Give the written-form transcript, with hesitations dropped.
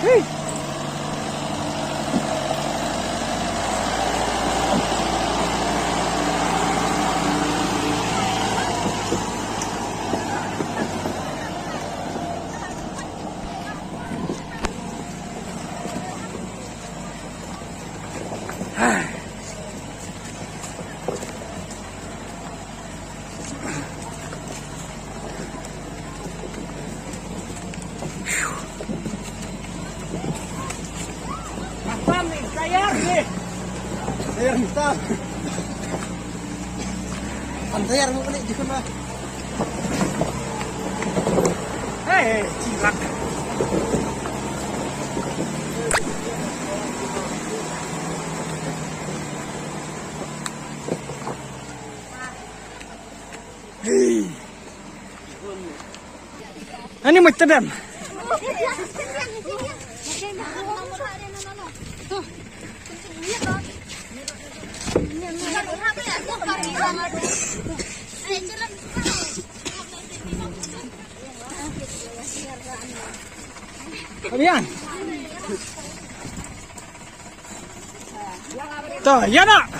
Hey. Sayar kita. Sayar mo ulit, di ko na. Hey, cilak. Hey. Ano mo tadam? Ayan. To, yan na.